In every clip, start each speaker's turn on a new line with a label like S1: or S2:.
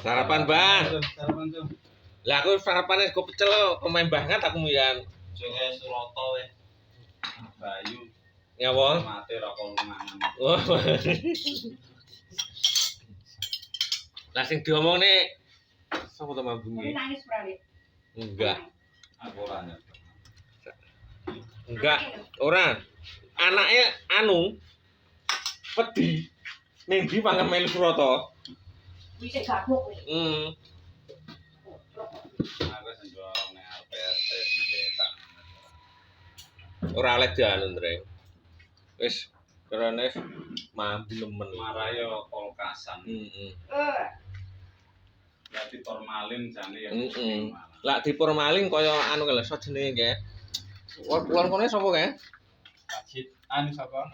S1: Sarapan, Bang.
S2: Sarapan tuh.
S1: Lah aku sarapane kok pecel pemain banget aku mbiyen.
S2: Joge Suroto weh. Bayu.
S1: Ya wong.
S2: Mate rokok lumangan.
S1: Oh. Lah sing diomongne sapa to mambunge?
S3: Nangis berani.
S1: Enggak.
S2: Aku ora ngerti.
S1: Enggak, ora. Anake anu wedi ning ndi pangan melu Surata.
S3: Wis gabuk wis.
S2: Aku sendok ning RT diletak.
S1: Ora oleh dianu, Ndreng. Wis kerene mambu nemen.
S2: Marah yo kolkasan. Berarti formalin jane ya.
S1: Lah dipormalin kaya anu lho so jenenge nggih. Wong kene sapa kae?
S2: Wajib anu sapa?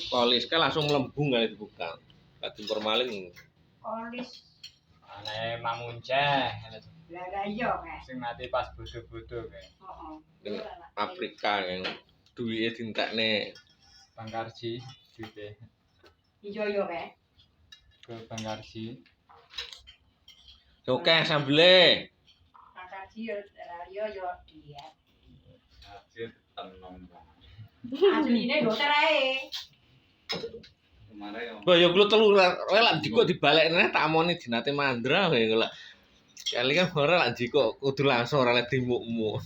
S1: Polis kae langsung melembung kali dibuka. Lah dipormalin.
S3: Polis.
S2: Ane Mamunceh.
S3: Lah iya kae.
S2: Sing mati pas bodo-bodo kae.
S3: Heeh.
S1: Afrika yang duwike dintekne
S2: Bang Karji duwe.
S3: Iya yo kae.
S2: Ke Bang Karji.
S1: oke sambele.
S3: Makasih yo yo dia.
S2: Hasil tenom.
S3: Asline dokter ae.
S2: Kemarin yo.
S1: Boyo kulo telu wae lak dikok dibalekne tak amoni dinate mandra wae kok. Kali kan ora lak dikok kudu langsung ora lek dimukmu.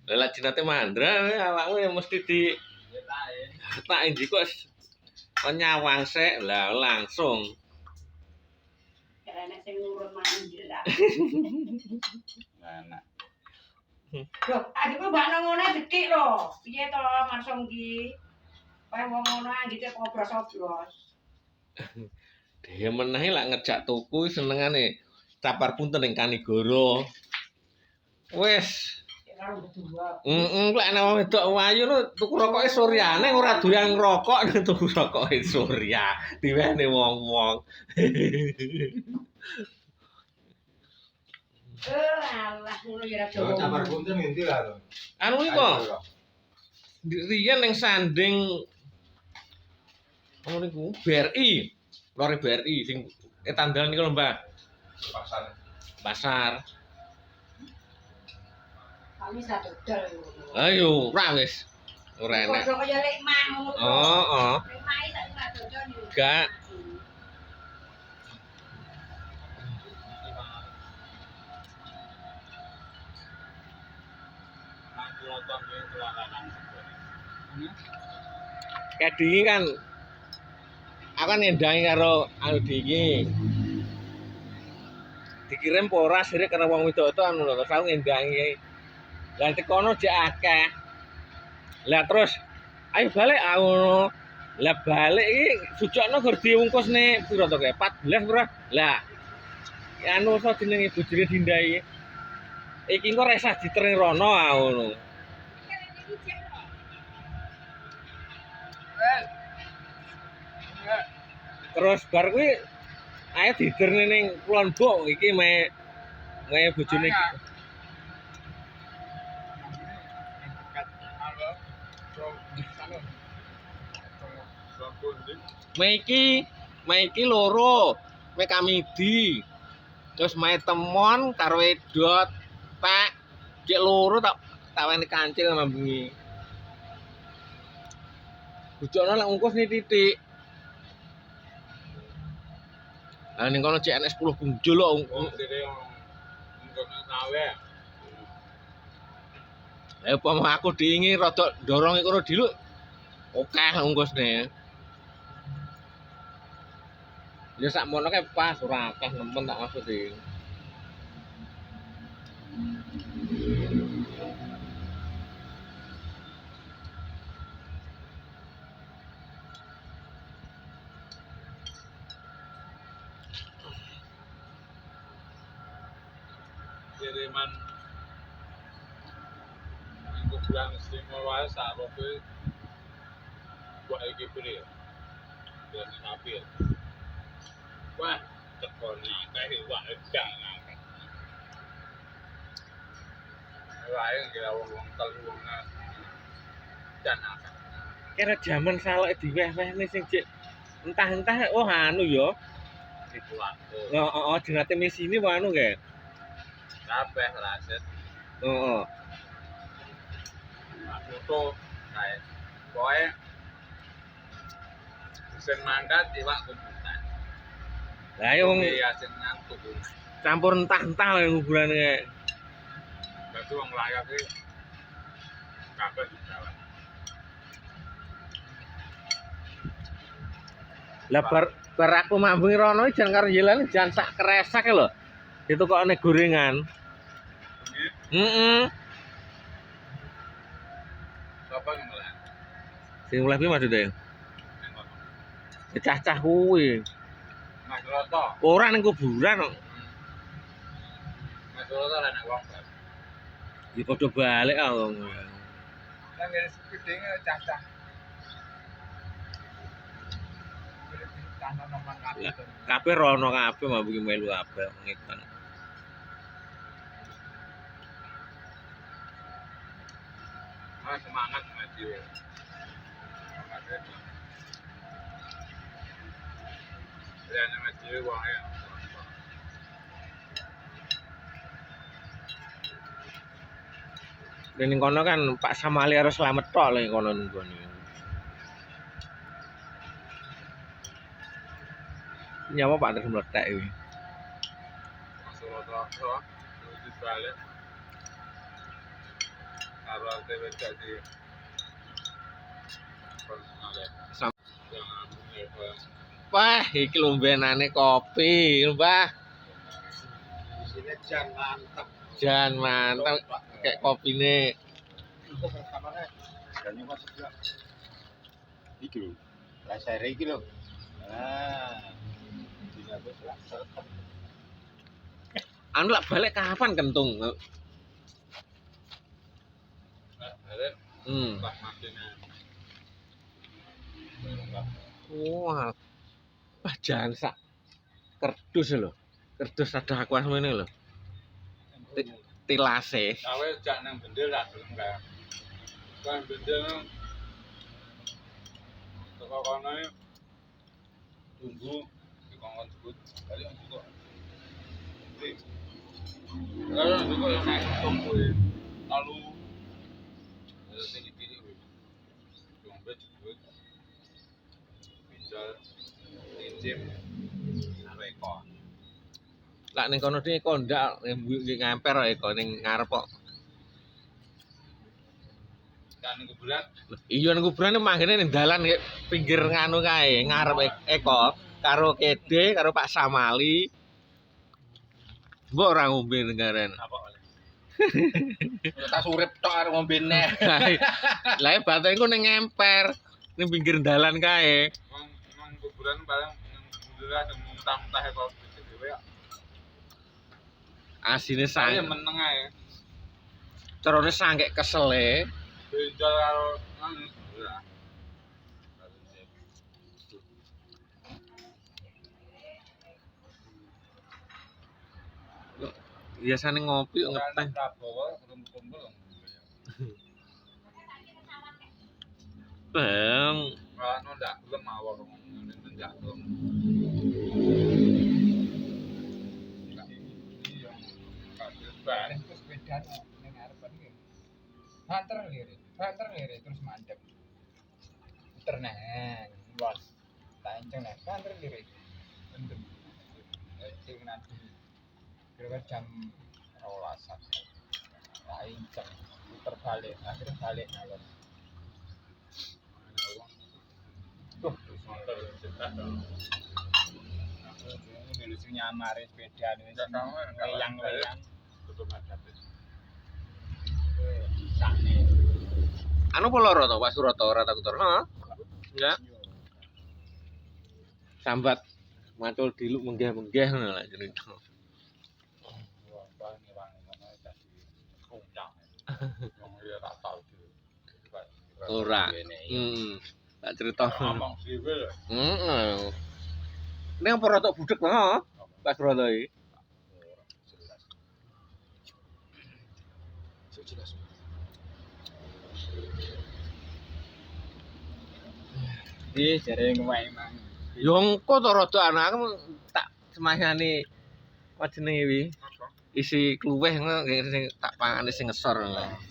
S1: Lah lak dinate mandra awakmu ya mesti di tak dikok nyawang sik lah langsung.
S3: Karena sing nurun manjil lah.
S2: Nah,
S3: Loh, adikku mbak ngene detik lho. Piye to langsung ki? Kayak wong ngono anggite kobros-kobros.
S1: Dhewe menehi lak ngejak tuku senengane capar punten ning Kanigoro. Wis.
S3: Karo berdua.
S1: Lek ana wong wedok wayu tuku rokoke Suryane ora doyan ngrokok tuku rokoke Surya. Diwehne wong-wong.
S3: Alah ngono ya ra
S4: Capar punten ngendi lah to?
S1: Anu iki kok riyen ning sanding apa niku BRI. Lore BRI sing etandalan niku lho, Mbak. Pasar.
S3: Kami satu dol.
S1: Ayo, ora wis. Ora enak.
S3: Kok kaya lek mah ngono.
S1: Oh.
S3: Lek mah sak satu dol.
S1: Gak. Kayak dingi kan aku kan ngendangi karo anu dingi dikirim poras sire karena wong wedok itu anu lho aku ngendangi lah tekono jek akeh lah terus ayo balik ngono lah balik iki sujokno gur diungkusne pira to kae 14 ora lah anu so jenenge bojone dindai iki kok resah ditereng rono ngono. Terus bar kuwi ae diderne ning Kulon Bok iki me bojone iki. Maiki loro, me Kamidi. Terus mae temon karo wedot tak cek loro tak wene kancil mambungi. Bojone lek ngungkus ni titik. Lah ning kono cek enek 10 bunjul lho. Apa aku diingi rada ndorong kono diluk. Oke ngungkusne. Ya sak mono kae pas ora akeh nemen tak maksud iki.
S2: kiriman minggu bulan istimewa sarobe buat iki beri bulan April wah tekoni kae wah edang wae kira wong telu wong dan
S1: Kira jaman saleke diweh-wehne sing cek Entah-entah oh anu yo.
S2: Iku waktu.
S1: Oh, jenate misi ini anu kae.
S2: Kabeh raset.
S1: Heeh.
S2: Foto kae. Pokoke sing mangkat iwak kubutan.
S1: Lah yo wong
S2: Iya sing ngantuk.
S1: campur entah-entah lah kuburan kae.
S2: Dadi wong layak iki kabeh jalan.
S1: Lah bar aku mambung rono jan karo yelan jan sak kresak lho. Ditukokne gorengan.
S2: Ini
S1: Heeh.
S2: sapa yang ngelawan?
S1: Sing mulai piye maksude?
S2: Nang kono.
S1: Cacah kuwi.
S2: Mas Roto.
S1: Ora ning kuburan kok.
S2: Mas Roto lah nek wong.
S1: Ya padha balik ah wong.
S2: Nang ngene sepedenge cacah. Tanah nomor kabeh.
S1: Kabeh rono kabeh mambung melu kabeh ngitan.
S2: Ah semangat ngaji. Semangat ya. Ya nek ngaji wong ya.
S1: Dan ning kono kan Pak Samali harus slamet tok lho ning kono nunggone. Nyawa Pak terus meledak iki.
S2: Mas Roto terus balik. Karo dhewe dadi personal ya.
S1: Sam-
S2: Jangan
S1: Wah, iki lombenane kopi, Mbah.
S2: sini jan mantep.
S1: Jan mantap kayak kopine.
S2: Dan nyoba sebelah. Iki lho. Rasane iki lho. Ah. Dina wis lah.
S1: Anu lak balik kapan kentung?
S2: Balik pas matinya.
S1: Wah. Wah, jan sak kerdus lho. Kerdus ada akuas ngene lho. Tilase.
S2: Awe jak nang bendel ra gelem kae. Kan bendel teko kono tunggu dikongkon sebut balik untuk kalau juga yang naik tunggu lalu pilih-pilih dompet sebut pinjol pinjam rekor
S1: Lak ning kono iki kondak ngamper kok eko ning ngarep kok.
S2: kan kuburan
S1: Iya ning kuburan manggene ning dalan pinggir nganu kae, ngarep eko karo Kede karo Pak Samali. Mbok ora ngombe negaren.
S2: apa oleh
S4: Tas urip tok arep ngombe neh.
S1: Lah bateng ku ning ngemper ning pinggir dalan kae.
S2: emang kuburan barang yang kuburan yang muntah-muntah kok dhewe ya
S1: Asine
S2: saya
S1: sang.
S2: meneng ae
S1: Carane sangkek kesele.
S2: pinjol karo anu ora
S1: Biasane ngopi kok ngeteh.
S2: Prabowo kumpul
S1: Bang,
S2: anu ndak gelem awak ngene ndak gelem
S4: Bareng terus sepedaan ning ngarepan iki. Banter lirik terus mandek. Puter neng, bos. Tanceng neng, banter lirik. Bendem. Sing nanti. Kira-kira jam 12-an. Tanceng, puter balik, akhirnya balik ngalor. Tuh,
S2: motor cetak
S4: ini sing nyamare sepedaan ini layang-layang.
S2: tutup ada
S4: Sakne.
S1: anu apa loro to Pak Suroto ora takut ora? Heeh. Enggak. Sambat macul diluk menggeh-menggeh ngono lah cerita.
S2: wah wangi-wangi ngono dadi kuncang wong ya tak tau
S1: Ora. Tak cerita.
S2: ngomong dhewe lho
S1: Heeh. Ning apa rotok budek heeh. Pak Suroto iki.
S4: Jelas. Di jare ngewai mang.
S1: Yo engko to rada ana aku tak semayani apa jenenge iki isi kluweh ngono sing tak pangane sing ngesor ngono.